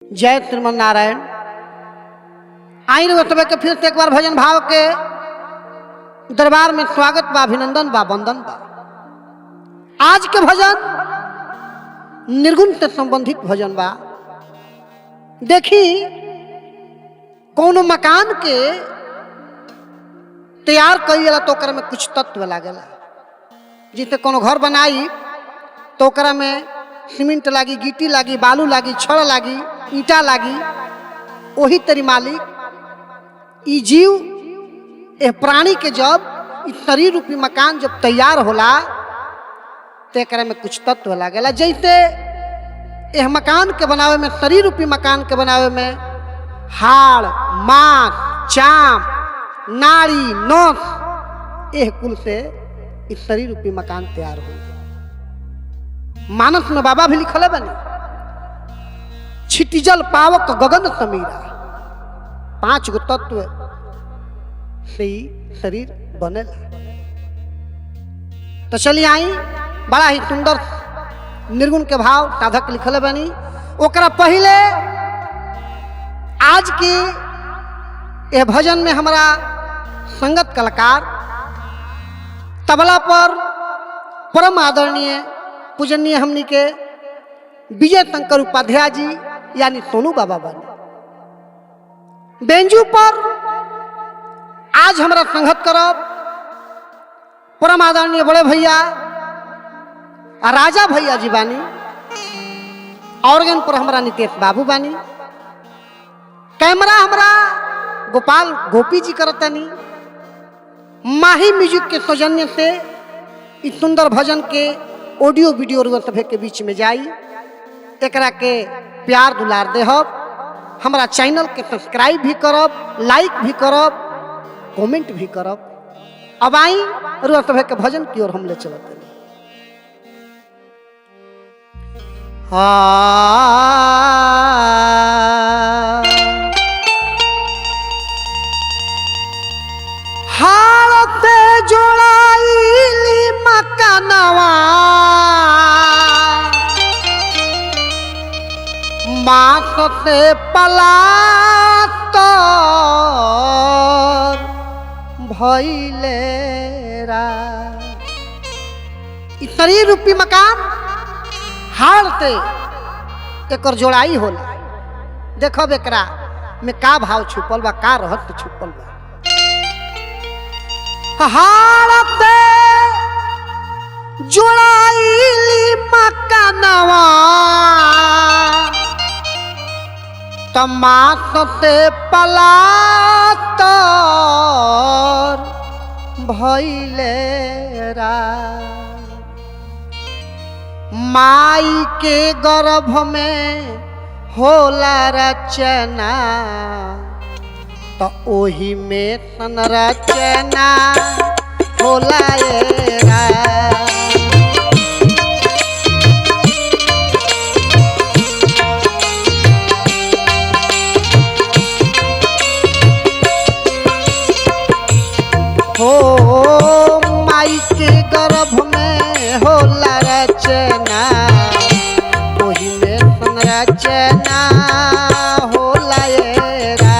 जय श्रीमन नारायण। आई रहे के फिर से एक बार भजन भाव के दरबार में स्वागत बा, अभिनंदन बा, वंदन बा। आज के भजन निर्गुण से संबंधित भजन बा। देखी कोनो मकान के तैयार कइला तो ओकरा में कुछ तत्व लागेला। जिसे कोनो घर बनाई तो ओकरा में सीमेंट लागी, गिट्टी लागी, बालू लागी, छड़ लागी, ईटा लागी। वही तरी मालिक ई जीव ए प्राणी के जब इस शरीर रूपी मकान जब तैयार होला तो एकरा में कुछ तत्व लागेला। जैसे यह मकान के बनावे में, शरीर रूपी मकान के बनावे में हाड़, मांस, चाम, नाड़ी, नस, यह कुल से इस शरीर रूपी मकान तैयार हो। मानस में बाबा भी लिखले बनी, छिटिजल पावक गगन समीरा। 5 गो तत्व से ही शरीर बनेला। तो चलिए आई, बड़ा ही सुंदर निर्गुण के भाव साधक लिखले बनी। ओकरा पहले आज की यह भजन में हमारा संगत कलाकार तबला पर परम आदरणीय पूजनीय हमनी के विजय शंकर उपाध्याय जी यानी सोनू बाबा बने। बेंजू पर आज हमारा संगत करब परम आदरणीय बड़े भैया राजा भैया जी बानी। ऑर्गन पर हमारा नितेश बाबू बानी। कैमरा हमारा गोपाल गोपी जी करतनी। माही म्यूजिक के सौजन्य से इस सुंदर भजन के ऑडियो वीडियो सभे के बीच में जाई। एकरा के प्यार दुलार देहब। हमारा चैनल के सब्सक्राइब भी करब, लाइक भी करब, कमेंट भी करब। अब आई रुआ सभे के भजन की ओर हम ले चलते। हालते जोड़ाईली मकानवा, मास से पलास्तर भइलेरा। इस शरीर रूपी मकान हाड़ से एकर जोड़ाई होला। देखो एकरा में का भाव छुपल बा, का रहस्य छुपल बा। हाड़ से जोड़ाईली मकानवा, तमास से पलास्तर भइलेरा। माई के गर्भ में होला रचना, तो ओही में संरचना होला एरा। हो माई के गर्भ में होला रचना, ओही में संरचना होला एरा।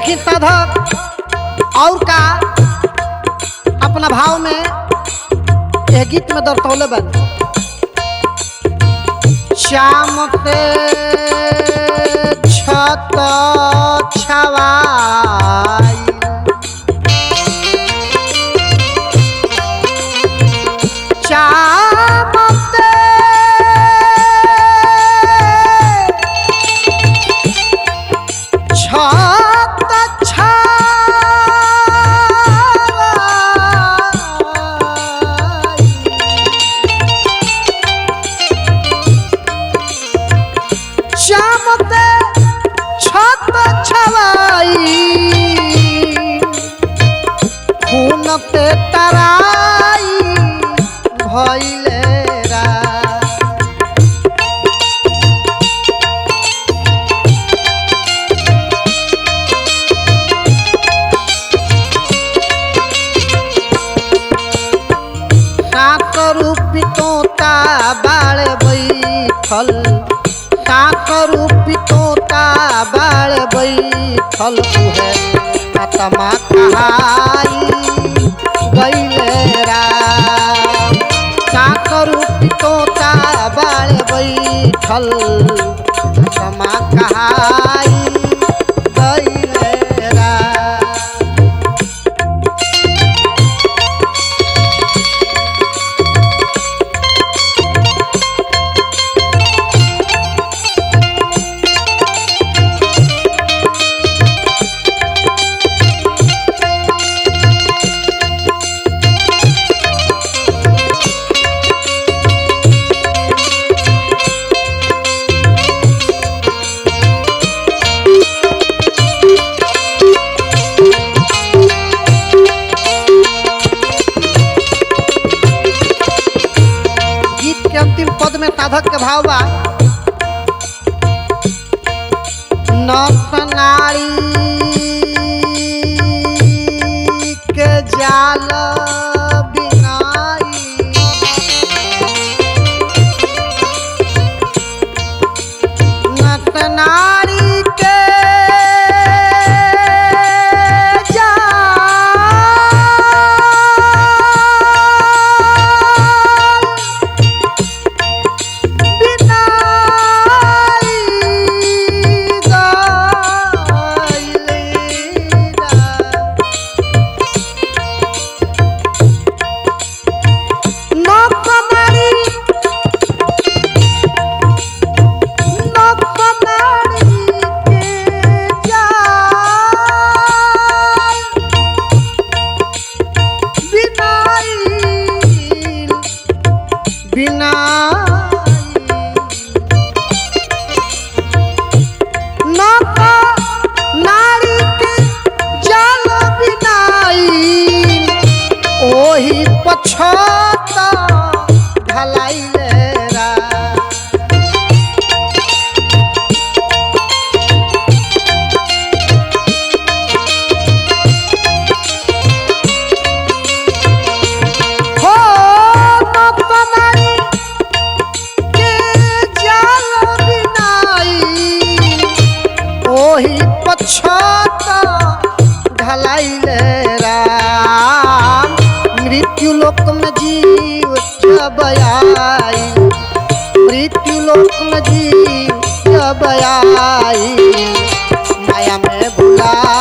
देखी साधक और का अपना भाव में यह गीत में दर्शौले बन। श्याम ते छत छवाई श्याम ते छत खूनते तराई भइले रा सात रूपी तोता बाल बैठल सात रूपी तोता बाल बैठल है आत्मा कहाई गईले राम। सात रूपी तोता बाल बैठल आत्मा कहाई गईले राम। पद में साधक के भाव बा नस नारी के जाल बिनाई नस नारी के राम। मृत्यु लोक में जीव जब आई मृत्यु लोक में जीव जब आई माया में भुला